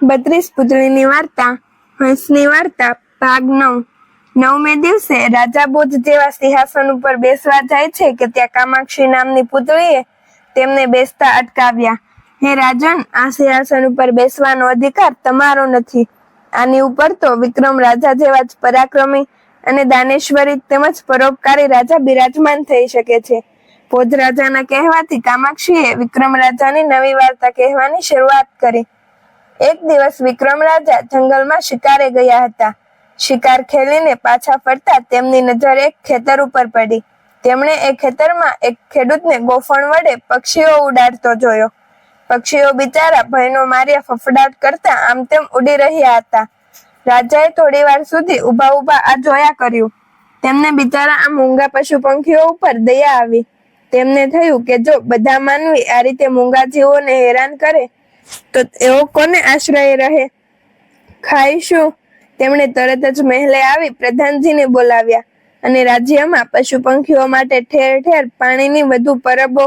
32 પુતળીની વાર્તા હંસની વાર્તા ભાગ 9। 9મે દિવસે રાજા બોધ જેવા સિંહાસન ઉપર બેસવા જાય છે કે ત્યાં કામાક્ષી નામની પુતળીએ તેમને બેસતા અટકાવ્યા। હે રાજન, આ સિંહાસન ઉપર બેસવાનો અધિકાર તમારો નથી। આની ઉપર તો વિક્રમ રાજા જેવા જ પરાક્રમી અને દાનેશ્વરી તેમજ પરોપકારી રાજા બિરાજમાન થઈ શકે છે। બોધ રાજાના કહેવાથી કામાક્ષીએ વિક્રમ રાજાની નવી વાર્તા કહેવાની શરૂઆત કરી। એક દિવસ વિક્રમ રાજા જંગલમાં શિકારે ગયા હતા। શિકાર ખેલીને પાછા ફરતા તેમની નજર એક ખેતર ઉપર પડી। તેમણે એ ખેતરમાં એક ખેડૂતને ગોફણ વડે પક્ષીઓ ઉડાડતો જોયો। પક્ષીઓ બિચારા ભયનો માર્યા ફફડાટ કરતા આમ તેમ ઉડી રહ્યા હતા। રાજાએ થોડી વાર સુધી ઊભા ઊભા આ જોયા કર્યું। તેમને બિચારા આ મૂંગા પશુ પંખીઓ ઉપર દયા આવી। તેમને થયું કે જો બધા માનવી આ રીતે મૂંગા જીવોને હેરાન કરે તો એઓ કોને આશ્રય રહે, ખાય શું? તેમણે તરત જ મહેલે આવી પ્રધાનજીને બોલાવ્યા અને રાજ્યમાં પશુ પંખીઓ માટે ઠેર ઠેર પાણીની વધુ પરબો,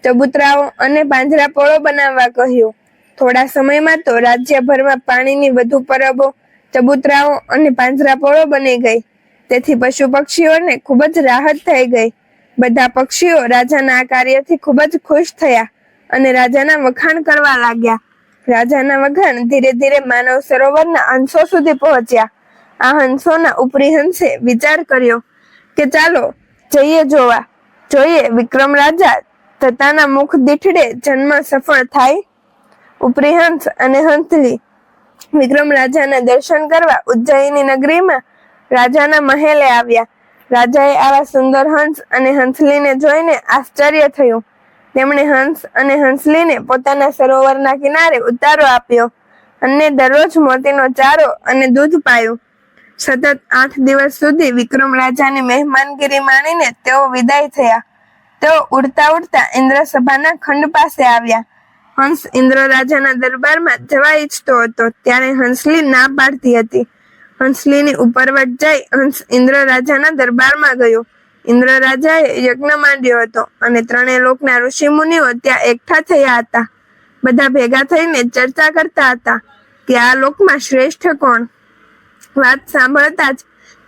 ચબૂતરાઓ અને પાંજરાપોળો બનાવવા કહ્યું। થોડા સમયમાં તો રાજ્યભરમાં પાણીની વધુ પરબો, ચબૂતરાઓ અને પાંજરાપોળો બની ગઈ। તેથી પશુ પક્ષીઓને ખૂબ જ રાહત થઈ ગઈ। બધા પક્ષીઓ રાજાના આ કાર્યથી ખૂબ જ ખુશ થયા અને રાજાના વખાણ કરવા લાગ્યા। રાજાના વખાણ ધીરે ધીરે માનવ સરોવરના હંસો સુધી પહોંચ્યા। આ હંસોના ઉપરી હંસે વિચાર કર્યો કે ચાલો જોઈએ વિક્રમ રાજા થતાના મુખ દીઠડે જન્મ સફળ થાય। ઉપરી હંસ અને હંસલી વિક્રમ રાજાના દર્શન કરવા ઉજ્જૈની નગરીમાં રાજાના મહેલે આવ્યા। રાજાએ આવા સુંદર હંસ અને હંસલીને જોઈને આશ્ચર્ય થયું। તેમણે હંસ અને હંસલીને પોતાના સરોવરના કિનારે ઉતારો આપ્યો અને દરરોજ મોતીનો ચારો અને દૂધ પાયું। સતત 8 દિવસ સુધી વિક્રમ રાજાની મહેમાનગીરી માણીને તેઓ વિદાય થયા। તેઓ ઉડતા ઉડતા ઇન્દ્રસભાના ખંડ પાસે આવ્યા। હંસ ઇન્દ્ર રાજાના દરબારમાં જવા ઈચ્છતો હતો ત્યારે હંસલી ના પાડતી હતી। હંસલીની ઉપરવટ જઈ હંસ ઇન્દ્ર રાજાના દરબારમાં ગયો। ઇન્દ્ર રાજાએ યજ્ઞ માંડ્યો હતો અને 3 લોકના ઋષિ મુનિઓ ત્યાં એકઠા થયા હતા। બધા ભેગા થઈને ચર્ચા કરતા હતા કે આ લોકમાં શ્રેષ્ઠ કોણ? વાત સાંભળતા જ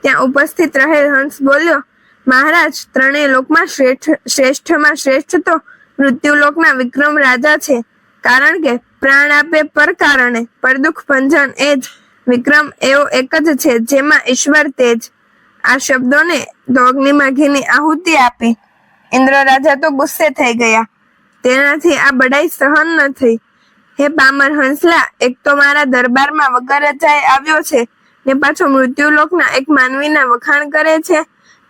ત્યાં ઉપસ્થિત રહેલ હંસ બોલ્યો, મહારાજ, 3 લોકમાં શ્રેષ્ઠમાં શ્રેષ્ઠ તો મૃત્યુલોકના વિક્રમ રાજા છે। કારણ કે પ્રાણ આપે પર કારણે, પર દુઃખ ભંજન એ જ વિક્રમ એવો એક જ છે જેમાં ઈશ્વર તેજ। આ શબ્દોને તો અગ્નિમાં ઘીની આહુતિ આપી। ઇન્દ્ર રાજા તો ગુસ્સે થઈ ગયા। તેનાથી આ બડાઈ સહન ન થઈ। હે પામર હંસલા, એક તો મારા દરબારમાં વગર રચાએ આવ્યો છે ને પાછો મૃત્યુલોકના એક માનવીના વખાણ કરે છે।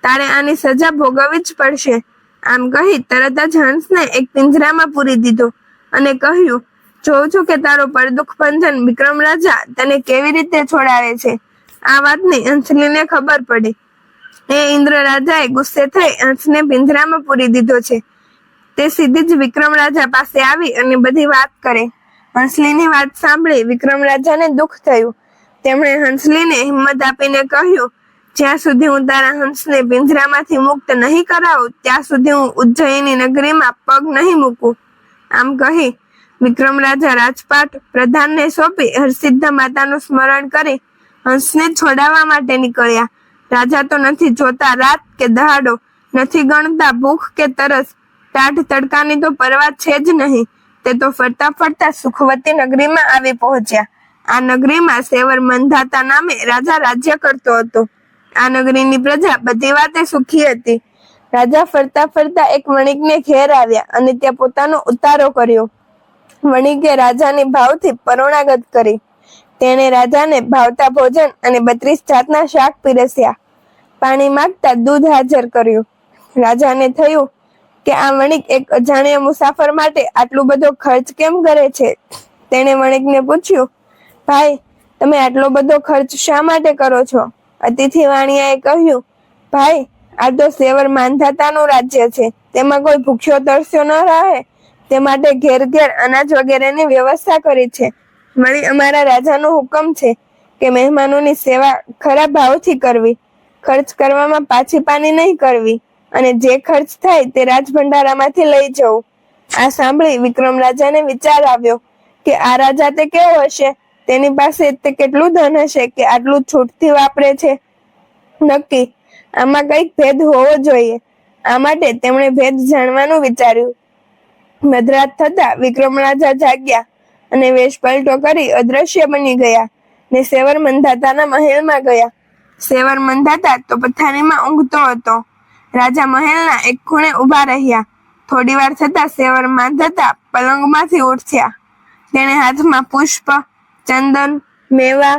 તારે આની સજા ભોગવવી જ પડશે। આમ કહી તરત જ હંસને એક પિંજરામાં પૂરી દીધો અને કહ્યું, જોઉં છું કે તારો પરદુખ ભંજન વિક્રમ રાજા તને કેવી રીતે છોડાવે છે। આ વાતની હંસલીને ખબર પડી। એ ઇન્દ્ર રાજાએ ગુસ્સે થઈ હંસને પિંજરામાં પૂરી દીધો છે। તે સીધી જ વિક્રમ રાજા પાસે આવી અને બધી વાત કરે। હંસલીની વાત સાંભળી વિક્રમ રાજાને દુઃખ થયું। તેમણે હંસલીને હિંમત આપીને કહ્યું, જ્યાં સુધી હું તારા હંસને પિંજરામાંથી મુક્ત નહીં કરાવું ત્યાં સુધી હું ઉજ્જૈની નગરીમાં પગ નહીં મૂકું। આમ કહી વિક્રમ રાજા રાજપાટ પ્રધાનને સોંપી હરસિદ્ધ માતાનું સ્મરણ કરી હંસને છોડાવવા માટે નીકળ્યા। રાજા તો નથી જોતા રાત કે દહાડો, નથી ગણતા ભૂખ કે તરસ, ટાઢ તડકાની તો પરવા છે જ નહીં। તે તો ફરતા ફરતા સુખવતી નગરીમાં આવી પહોંચ્યા। આ નગરીમાં સેવર મંધાતા નામે રાજા રાજ્ય કરતો હતો। આ નગરીની પ્રજા બધી વાતે સુખી હતી। રાજા ફરતા ફરતા એક વણિકને ઘેર આવ્યા અને ત્યાં પોતાનો ઉતારો કર્યો। વણિકે રાજાની ભાવથી પરોણાગત કરી। તેણે રાજાને ભાવતા ભોજન અને 32 જાતના શાક પીરસ્યા। પાણી માંગતા દૂધ હાજર કર્યું। રાજાને થયું કે આ વણિક એક અજાણ્યા મુસાફર માટે આટલો બધો ખર્ચ કેમ કરે છે? તેણે વણિકને પૂછ્યું, ભાઈ, તમે આટલો બધો ખર્ચ શા માટે કરો છો? અતિથિ વાણિયાએ કહ્યું, ભાઈ, આ તો સેવર માંધાતાનું રાજ્ય છે। તેમાં કોઈ ભૂખ્યો તરસ્યો ન રહે તે માટે ઘેર ઘેર અનાજ વગેરેની વ્યવસ્થા કરી છે। વળી અમારા રાજાનો હુકમ છે કે મહેમાનોની સેવા ખરા ભાવથી કરવી, ખર્ચ કરવામાં પાછી પાની નહીં કરવી અને જે ખર્ચ થાય તે રાજભંડારામાંથી લઈ જવું। આ સાંભળી વિક્રમ રાજાને વિચાર આવ્યો કે આ રાજા તે કેવો હશે તેની પાસે તે કેટલું ધન હશે કે આટલું છૂટથી વાપરે છે? નક્કી આમાં કંઈક ભેદ હોવો જોઈએ. આ માટે તેમણે ભેદ જાણવાનું વિચાર્યું. મધરાત થતા વિક્રમ રાજા જાગ્યા અને વેશપલટો કરી અદ્રશ્ય બની ગયા ને સેવર મંધાતાના મહેલમાં ગયા. સેવર મંધાતા તો પથારીમાં ઊંઘતો હતો. રાજા મહેલના એક ખૂણે ઊભા રહ્યા. થોડી વાર થતા સેવર મંધાતા પલંગમાંથી ઉઠ્યા. તેણે હાથમાં પુષ્પ, ચંદન, મેવા,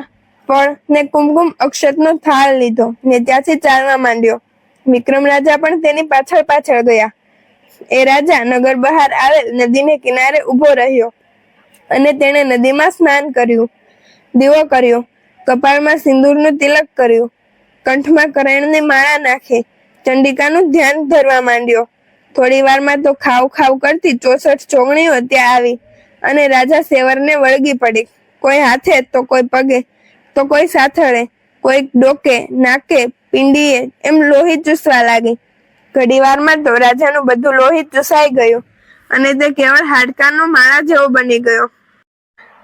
ફળ ને કુમકુમ અક્ષતનો થાળ લીધો ને ત્યાંથી ચાલવા માંડ્યો. વિક્રમ રાજા પણ તેની પાછળ પાછળ ગયા. એ રાજા નગર બહાર આવેલ નદીને કિનારે ઊભો રહ્યો અને તેણે નદીમાં સ્નાન કર્યું, દીવો કર્યો, કપાળમાં સિંદૂરનું તિલક કર્યું, કંઠમાં કરેણની માળા નાખી, ચંડિકાનું ધ્યાન ધરવા માંડ્યો. થોડી વારમાં તો ખાવ ખાવ કરતી 64 ચોગણીઓ ત્યાં આવી અને રાજા સેવરને વળગી પડી. કોઈ હાથે તો કોઈ પગે તો કોઈ સાથળે, કોઈ ડોકે, નાકે, પિંડીએ એમ લોહી ચૂસવા લાગી. ઘડી વારમાં તો રાજાનું બધું લોહી ચૂસાઈ ગયું અને તે કેવળ હાડકાનો માળા જેવો બની ગયો.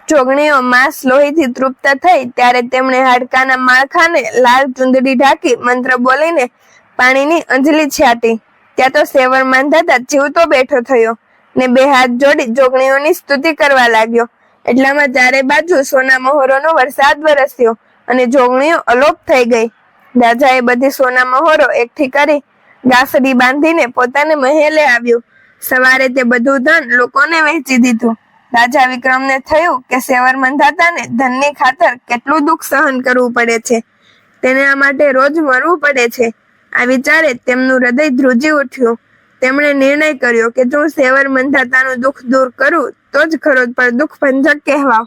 ચોગણીઓ માંસ લોહીથી તૃપ્ત થઈ ત્યારે તેમણે હાડકાના માળખાને લાલ ચુંદડી ઢાંકી મંત્ર બોલીને પાણીની અંજલી છાંટી. ત્યાં તો સેવર માંધાતા જીવતો બેઠો થયો ને બે હાથ જોડી જોગણીઓની સ્તુતિ કરવા લાગ્યો. એટલામાં ચારે બાજુ સોના મહોરોનો વરસાદ વરસ્યો અને જોગણીઓ અલોપ થઈ ગઈ. રાજાએ બધી સોના મહોરો એકઠી કરી ગાસડી બાંધીને પોતાને મહેલે આવ્યું. સવારે તે બધું ધન લોકોને વહેંચી દીધું. રાજા વિક્રમને થયું કે સેવર મંધાતાને ધનની ખાતર કેટલું દુઃખ સહન કરવું પડે છે. તેને આ માટે રોજ મરવું પડે છે. આ વિચારે તેમનું હૃદય ધ્રુજી ઉઠ્યું. તેમણે નિર્ણય કર્યો કે જો સેવર મંધાતાનું દુઃખ દૂર કરું તો જ ખરો પર દુઃખ ભંજક કહેવાવ.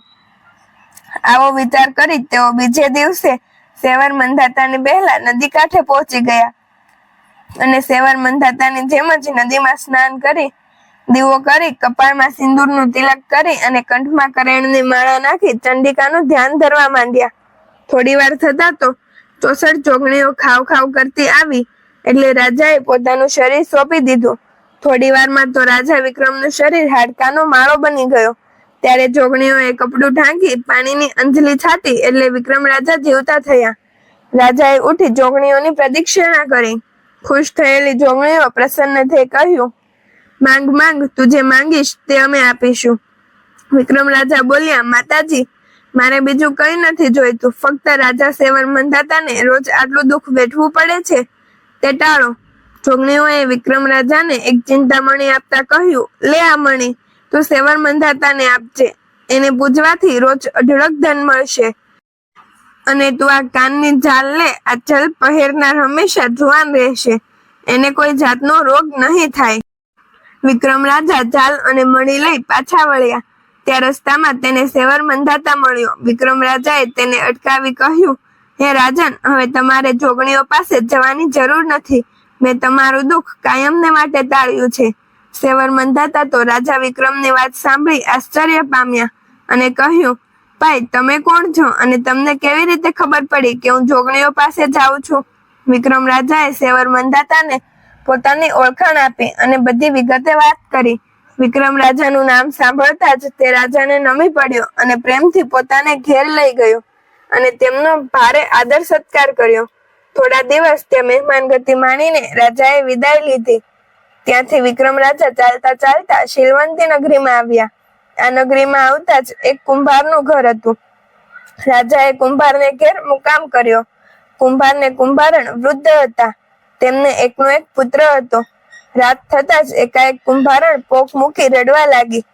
આવો વિચાર કરી તેઓ બીજે દિવસે સેવર મંધાતાની પહેલા નદી કાંઠે પહોંચી ગયા અને સેવર મંધાતાની જેમ જ નદીમાં સ્નાન કરી, દીવો કરી, કપાળમાં સિંદૂરનું તિલક કરી અને કંઠમાં કરેણની માળા નાખી ચંડિકાનું ધ્યાન ધરવા માંડ્યા. થોડી વાર થતા તો 64 ચોગણીઓ ખાવ ખાવ કરતી આવી એટલે રાજાએ પોતાનું શરીર સોંપી દીધું. થોડી વારમાં તો રાજા વિક્રમનું શરીર હાડકાનો માળો બની ગયો. ત્યારે જોગણીઓએ કપડું ઢાંકી પાણીની અંજલી છાટી એટલે વિક્રમ રાજા જીવતા થયા. રાજાએ ઉઠી જોગણીઓની પ્રદક્ષિણા કરી. ખુશ થયેલી જોગણીઓ પ્રસન્ન થઈ કહ્યું, માંગ માંગ, તું જે માંગીશ તે અમે આપીશું. વિક્રમ રાજા બોલ્યા, માતાજી, મારે બીજું કઈ નથી જોઈતું. ફક્ત રાજા સેવર મંધાતાને રોજ આટલું દુઃખ વેઠવું પડે છે તે ટાળો. જોગણીઓએ વિક્રમ રાજાને એક ચિંતામણી આપતા કહ્યું, લે આ મણી, તું સેવર મંધાતાને આપજે. એને પૂજવાથી રોજ અઢળક ધન મળશે. અને તું આ કાનની ઝાલ લે. આ જલ પહેરનાર હંમેશા જુવાન રહેશે. એને કોઈ જાતનો રોગ નહીં થાય. વિક્રમ રાજા ઝાલ અને મણી લઈ પાછા વળ્યા. ત્યાં રસ્તામાં તેને સેવર મંધાતા મળ્યો. વિક્રમ રાજાએ તેને અટકાવી કહ્યું, હે રાજન, હવે તમારે જોગણીઓ પાસે જવાની જરૂર નથી. મેં તમારું દુઃખ કાયમને માટે ટાળ્યું છે. સેવર મંધાતા તો રાજા વિક્રમની વાત સાંભળી આશ્ચર્ય પામ્યા અને કહ્યું, ભાઈ, તમે કોણ છો અને તમને કેવી રીતે ખબર પડી કે હું જોગણીઓ પાસે જાઉં છું? વિક્રમ રાજાએ સેવર મંધાતાને પોતાની ઓળખાણ આપી અને બધી વિગતે વાત કરી. વિક્રમ રાજાનું નામ સાંભળતા જ તે રાજાને નમી પડ્યો અને પ્રેમથી પોતાને ઘેર લઈ ગયો અને તેમનો ભારે આદર સત્કાર કર્યો. થોડા દિવસ તે મહેમાન ગતિ માણીને રાજાએ વિદાય લીધી. ત્યાંથી વિક્રમ રાજા ચાલતા ચાલતા શીલવંતી નગરીમાં આવ્યા. આ નગરીમાં આવતા જ એક કુંભારનું ઘર હતું. રાજાએ કુંભારને ઘેર મુકામ કર્યો. કુંભારને કુંભારણ વૃદ્ધ હતા. તેમને એકનો એક પુત્ર હતો. રાત થતા જ એકાએક કુંભારણ પોક મૂકી રડવા લાગી.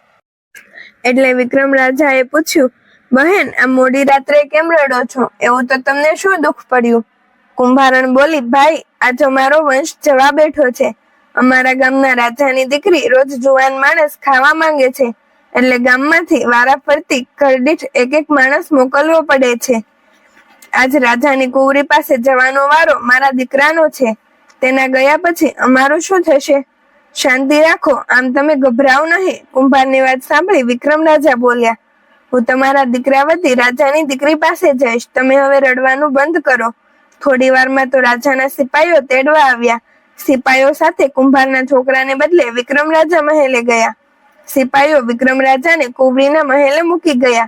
એટલે વિક્રમ રાજાએ પૂછ્યું, બહેન, આ મોડી રાત્રે કેમ રડો છો? એવું તો તમને શું દુઃખ પડ્યું? કુંભારણ બોલી, ભાઈ, આજ અમારો વંશ જવા બેઠો છે. અમારા ગામના રાજાની દીકરી રોજ જુવાન માણસ ખાવા માંગે છે એટલે ગામમાંથી વારા ફરતી ઘરદીઠ એક એક માણસ મોકલવો પડે છે. આજ રાજાની કુંવરી પાસે જવાનો વારો મારા દીકરાનો છે. તેના ગયા પછી અમારું શું થશે? શાંતિ રાખો, આમ તમે ગભરાવ નહીં. કુંભારની વાત સાંભળી વિક્રમ રાજા બોલ્યા, હું તમારા દીકરા વતી રાજાની દીકરી પાસે જઈશ. તમે હવે રડવાનું બંધ કરો. થોડી વારમાં તો રાજાના સિપાઈઓ તેડવા આવ્યા. સિપાઈઓ સાથે કુંભારના છોકરાને બદલે વિક્રમ રાજા મહેલે ગયા. સિપાઈઓ વિક્રમ રાજાને કુંવરીના મહેલે મૂકી ગયા.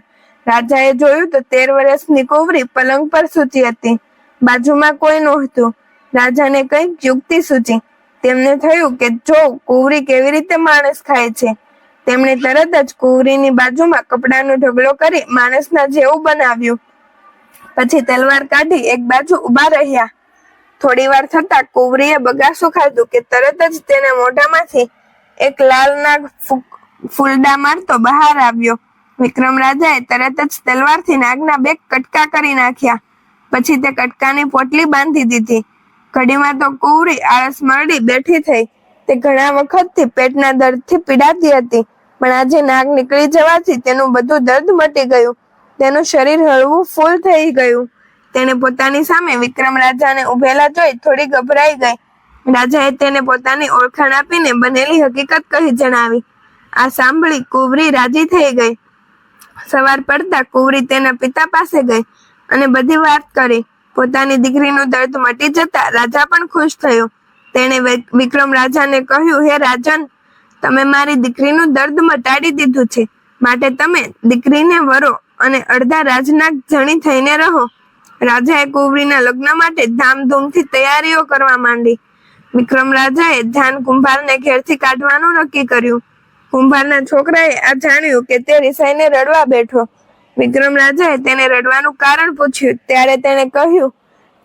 રાજાએ જોયું તો 13 વર્ષની કુંવરી પલંગ પર સૂતી હતી. બાજુમાં કોઈ નહોતું. રાજાને કંઈક યુક્તિ સૂચી. તેમને થયું કે જો કુંવરી કેવી રીતે માણસ ખાય છે. તેમણે તરત જ કુંવરીની બાજુમાં કપડાનો ઢગલો કરી માણસના જેવું બનાવ્યું. પછી તલવાર કાઢી એક બાજુ ઊભા રહ્યા. થોડી વાર થતા કુંવરીએ બગાસું ખાધું કે તરત જ તેના મોઢામાંથી એક લાલ નાગ ફૂલડા મારતો બહાર આવ્યો. વિક્રમ રાજાએ તરત જ તલવારથી નાગના 2 કટકા કરી નાખ્યા. પછી તે કટકાની પોટલી બાંધી દીધી. ઘડીમાં તો કુંવરી આળસ મરડી બેઠી થઈ. તે ઘણા વખતથી પેટના દર્દથી પીડાતી હતી, પણ આજે નાગ નીકળી જવાથી તેનું બધું દર્દ મટી ગયું. તેનું શરીર હળવું ફૂલ થઈ ગયું. તેણે પોતાની સામે વિક્રમ રાજાને ઉભેલા જોઈ થોડી ગભરાઈ ગઈ. રાજાએ તેને પોતાની ઓળખાણ આપીને બનેલી હકીકત કહી જણાવી. આ સાંભળી કુંવરી રાજી થઈ ગઈ. સવાર પડતા કુંવરી તેના પિતા પાસે ગઈ અને બધી વાત કરી. પોતાની દીકરીનું દર્દ મટી જતા રાજા પણ ખુશ થયો. તેણે વિક્રમ રાજાને કહ્યું, હે રાજન, તમે મારી દીકરીનું દર્દ મટાડી દીધું છે, માટે તમે દીકરીને વરો અને અડધા રાજના ધણી થઈને રહો. રાજાએ કુંવરીના લગ્ન માટે ધામધૂમથી તૈયારીઓ કરવા માંડી. વિક્રમ રાજાએ જાન કુંભારને ઘેરથી કાઢવાનું નક્કી કર્યું. કુંભારના છોકરાએ આ જાણ્યું કે તે રિસાઈને રડવા બેઠો. વિક્રમ રાજાએ તેને રડવાનું કારણ પૂછ્યું. ત્યારે તેણે કહ્યું,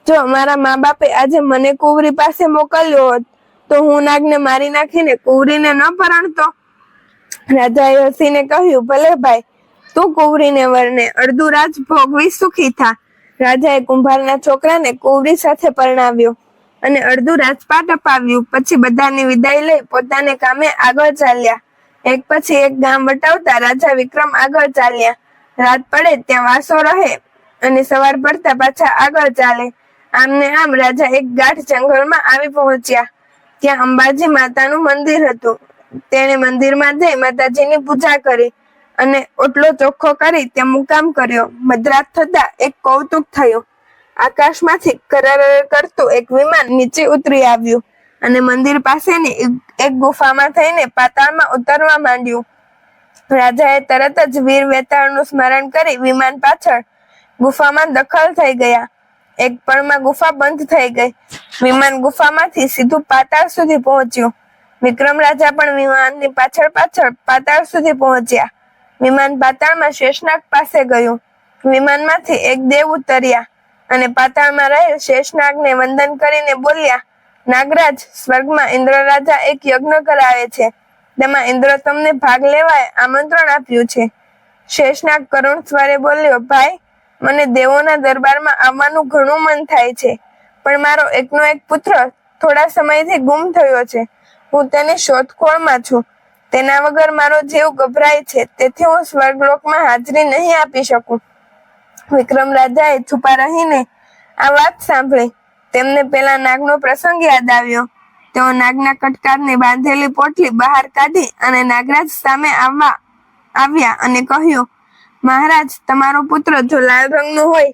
જો મારા મા બાપે આજે મને કુંવરી પાસે મોકલ્યો હોત તો હું નાગને મારી નાખીને કુંવરીને ન પરણતો. રાજાએ હસીને કહ્યું, ભલે ભાઈ, તું કુંવરીને વરને અડધું રાજ ભોગવી સુખી થા. રાજાએ કુંભારના છોકરાને કુંવરી સાથે પરણાવ્યો અને અડધું રાજપાટ અપાવ્યું. પછી બધાની વિદાય લઈ પોતાને કામે આગળ ચાલ્યા. એક પછી એક ગામ વટાવતા રાજા વિક્રમ આગળ ચાલ્યા. રાત પડે ત્યાં વાસો રહે અને સવાર પડતા પાછા આગળ ચાલે. આમને આમ રાજા એક ગાઢ જંગલમાં આવી પહોંચ્યા. ત્યાં અંબાજી માતાનું મંદિર હતું. તેણે મંદિરમાં જઈ માતાજીની પૂજા કરી અને ઓટલો ચોખ્ખો કરી ત્યાં મુકામ કર્યો. મધરાત થતા એક કૌતુક થયું. આકાશમાંથી કરર કરતું એક વિમાન નીચે ઉતરી આવ્યું અને મંદિર પાસેની એક ગુફામાં થઈને પાતાળમાં ઉતરવા માંડ્યું. રાજાએ તરત જ વીર વેતાળનું સ્મરણ કરી વિમાન પાછળ ગુફામાં દખલ થઈ ગયા. એક પળમાં ગુફા બંધ થઈ ગઈ. વિમાન ગુફામાંથી સીધું પાતાળ સુધી પહોંચ્યું. વિક્રમ રાજા પણ વિમાનની પાછળ પાતાળ સુધી પહોંચ્યા. વિમાન પાતાળમાં શેષનાગ પાસે ગયું. વિમાનમાંથી એક દેવ ઉતર્યા અને પાતાળમાં રહેલ શેષનાગને વંદન કરીને બોલ્યા, નાગરાજ, સ્વર્ગમાં ઇન્દ્ર રાજા એક યજ્ઞ કરાવે છે. તેમાં ઇન્દ્ર તમને ભાગ લેવાય આમંત્રણ આપ્યું છે. શેષનાગ કરુણ સ્વરે બોલ્યો, ભાઈ, મને દેવોના દરબારમાં આવવાનું ઘણું મન થાય છે, પણ મારો એકનો એક પુત્ર થોડા સમયથી ગુમ થયો છે. હું તેની શોધખોળમાં છું. તેના વગર મારો જીવ ગભરાય છે, તેથી હું સ્વર્ગલોકમાં હાજરી નહીં આપી શકું. વિક્રમ રાજાએ છુપા રહીને આ વાત સાંભળી. તેમને પેલા નાગનો પ્રસંગ યાદ આવ્યો. તેઓ નાગના કટકારને બાંધેલી પોટલી બહાર કાઢી અને નાગરાજ સામે આવ્યા અને કહ્યું, મહારાજ, તમારો પુત્ર જો લાલ રંગનો હોય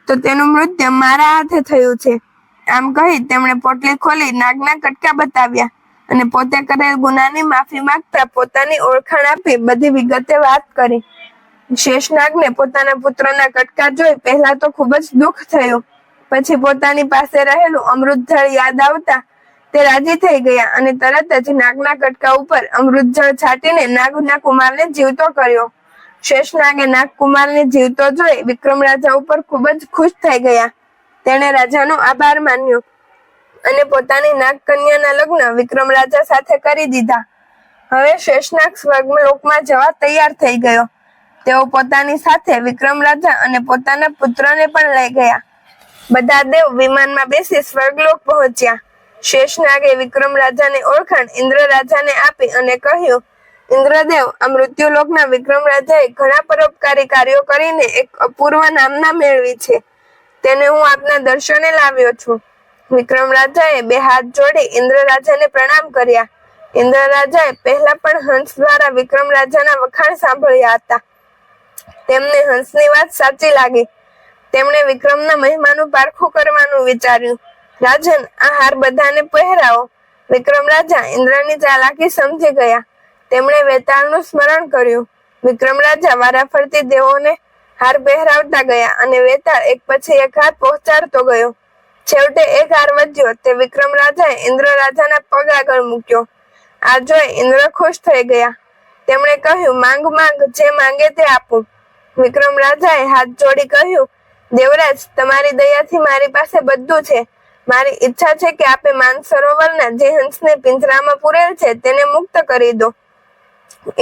તો તેનું મૃત્યુ મારા હાથે થયું છે. આમ કહી તેમણે પોટલી ખોલી નાગના કટકા બતાવ્યા અને પોતે કરેલ ગુનાની માફી માંગતા પોતાની ઓળખાણ આપી બધી વિગતે વાત કરી. શેષનાગને પોતાના પુત્રના કટકા જોઈ પહેલા તો ખૂબ જ દુઃખ થયું. પછી પોતાની પાસે રહેલું અમૃત જળ યાદ આવતા તે રાજી થઈ ગયા અને તરત જ નાગના કટકા ઉપર અમૃત જળ છાંટીને નાગના કુમારને જીવતો કર્યો. શેષનાગે નાગકુમારને જીવતો જોઈ વિક્રમ રાજા ઉપર ખૂબ જ ખુશ થઈ ગયા. તેણે રાજાનો આભાર માન્યો અને પોતાની નાગકન્યાના લગ્ન વિક્રમ રાજા સાથે કરી દીધા. હવે શેષનાગ સ્વર્ગલોકમાં જવા તૈયાર થઈ ગયો. તેઓ પોતાની સાથે વિક્રમ રાજા અને પોતાના પુત્રને પણ લઈ ગયા. બધા દેવ વિમાનમાં બેસી સ્વર્ગલોક પહોંચ્યા. શેષનાગે વિક્રમ રાજાને ઓળખાણ ઇન્દ્ર રાજાને આપી અને કહ્યું, ઇન્દ્રદેવ, આ મૃત્યુલોકના વિક્રમ રાજાએ ઘણા પરોપકારી કાર્યો કરીને એક અપૂર્વ નામના મેળવી છે. તેને હું આપના દર્શને લાવ્યો છું. વિક્રમ રાજાએ 2 હાથ જોડી ઇન્દ્ર રાજાને પ્રણામ કર્યા. ઇન્દ્ર રાજાએ પહેલા પણ હંસ દ્વારા વિક્રમ રાજાના વખાણ સાંભળ્યા હતા. તેમને હંસની વાત સાચી લાગી. તેમણે વિક્રમના મહિમાનું પારખું કરવાનું વિચાર્યું. રાજન, આ હાર બધાને પહેરાવો. વિક્રમ રાજા ઇન્દ્રની ચાલાકી સમજી ગયા. તેમણે વેતાળનું સ્મરણ કર્યું. વિક્રમ રાજા વારાફરતી દેવોને હાર પહેરાવતા ગયા અને વેતાળ એક પછી એક હાર પહોંચાડતો ગયો. છેવટે એક હાર વધ્યો તે વિક્રમ રાજાએ ઇન્દ્ર રાજાના પગ આગળ મૂક્યો. આ જોઈ ઇન્દ્ર ખુશ થઈ ગયા. તેમણે કહ્યું, માંગ માંગ, જે માંગે તે આપું. વિક્રમ રાજાએ હાથ જોડી કહ્યું, દેવરાજ, તમારી દયાથી મારી પાસે બધું છે. મારી ઈચ્છા છે કે આપે માનસરોવરના જે હંસને પિંજરામાં પૂરેલ છે તેને મુક્ત કરી દો.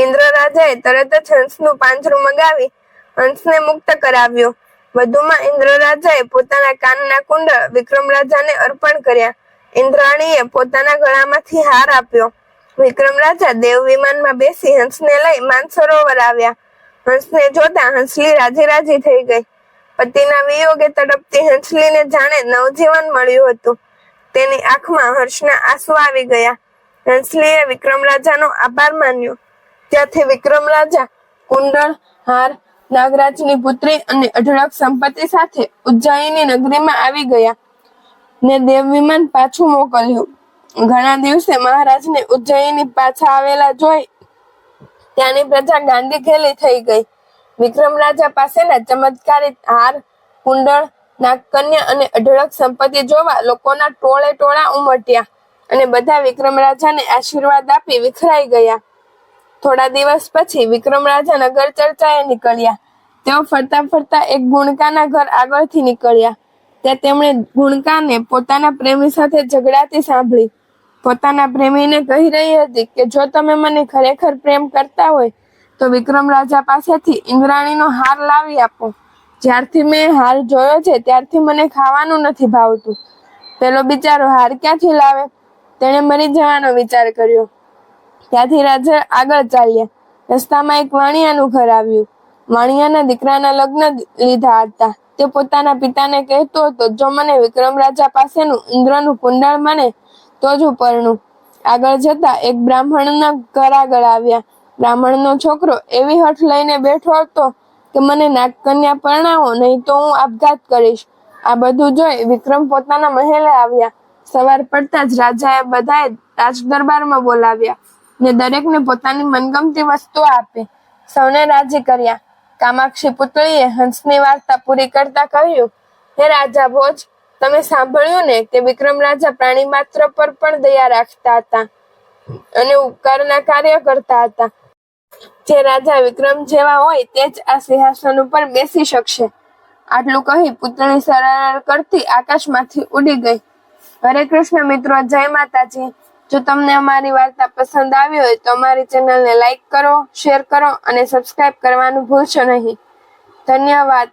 ઇન્દ્ર રાજાએ તરત જ હંસનું પાંજરું મગાવી હંસને મુક્ત કરાવ્યો. વધુમાં ઇન્દ્ર રાજાએ પોતાના કાનના કુંડળ વિક્રમ રાજાને અર્પણ કર્યા. ઇન્દ્રાણીએ પોતાના ગળામાંથી હાર આપ્યો. વિક્રમ રાજા દેવ વિમાનમાં બેસી હંસને લઈ માનસરોવર આવ્યા. હંસને જોતા હંસલી રાજી રાજી થઈ ગઈ. પતિના વિયોગે તડપતી હંસલીને જાણે નવજીવન મળ્યું હતું. તેની આંખમાં હર્ષના આંસુ આવી ગયા. હંસલીએ વિક્રમ રાજાનો આભાર માન્યો. ત્યાંથી વિક્રમ રાજા કુંડળ, હાર, નાગરાજની પુત્રી અને અઢળક સંપત્તિ સાથે ઉજ્જૈની નગરીમાં આવી ગયા ને દેવ વિમાન પાછું મોકલ્યું. ઘણા દિવસે મહારાજને ઉજ્જૈની પાછા આવેલા જોઈ ત્યાંની પ્રજા ગાંડી ઘેલી થઈ ગઈ. વિક્રમ રાજા પાસેના ચમત્કારિત હાર, કુંડળ, નાગકન્યા અને અઢળક સંપત્તિ જોવા લોકોના ટોળે ટોળા ઉમટ્યા અને બધા વિક્રમ રાજાને આશીર્વાદ આપી વિખરાઈ ગયા. થોડા દિવસ પછી વિક્રમ રાજા નગર ચર્ચાએ નીકળ્યા. તેઓ ફરતા ફરતા એક ગુણકાના ઘર આગળથી નીકળ્યા. ત્યાં તેમણે ગુણકાને પોતાના પ્રેમી સાથે ઝઘડાતી સાંભળી. પોતાના પ્રેમીને કહી રહી હતી કે જો તમે મને ખરેખર પ્રેમ કરતા હોય તો વિક્રમ રાજા પાસેથી ઇન્દ્રાણીનો હાર લાવી આપો. જ્યારથી મેં હાર જોયો છે ત્યારથી મને ખાવાનું નથી ભાવતું. પેલો બિચારો હાર ક્યાંથી લાવે? તેણે મરી જવાનો વિચાર કર્યો. ત્યાંથી રાજા આગળ ચાલ્યા. રસ્તામાં એક વાણિયાનું ઘર આવ્યું. વાણિયાના દીકરાના લગ્ન લીધા હતા. તે પોતાના પિતાને કહેતો હતો, જો મને વિક્રમ રાજા પાસેનું ઇન્દ્રનું કુંડળ મળે તો જ હું પરણું. આગળ જતા એક બ્રાહ્મણના ઘર આગળ આવ્યા. બ્રાહ્મણનો છોકરો એવી હઠ લઈને બેઠો હતો કે મને નાગકન્યા પરણાવો, નહીં તો હું આપઘાત કરીશ. આ બધું જોઈ વિક્રમ પોતાના મહેલે આવ્યા. સવાર પડતા જ રાજાએ બધાએ રાજ દરબારમાં બોલાવ્યા ને દરેકને પોતાની મનગમતી વસ્તુઓ આપી. સૌને રાજી કર્યા. કામાક્ષી પુતળીએ હંસની વાર્તા પૂરી કરતા કહ્યું, હે રાજા ભોજ, તમે સાંભળ્યું ને કે વિક્રમ રાજા પ્રાણી માત્ર પર પણ દયા રાખતા હતા અને ઉપકારના કાર્ય કરતા હતા. જે રાજા વિક્રમ જેવા હોય તે જ આ સિંહાસન ઉપર બેસી શકશે. આટલું કહી પુતળી સરળ કરતી આકાશમાંથી ઉડી ગઈ. હરે કૃષ્ણ મિત્રો, જય માતાજી. જો તમને અમારી વાર્તા પસંદ આવી હોય તો અમારી ચેનલને લાઈક કરો, શેર કરો અને સબસ્ક્રાઇબ કરવાનું ભૂલશો નહીં. ધન્યવાદ.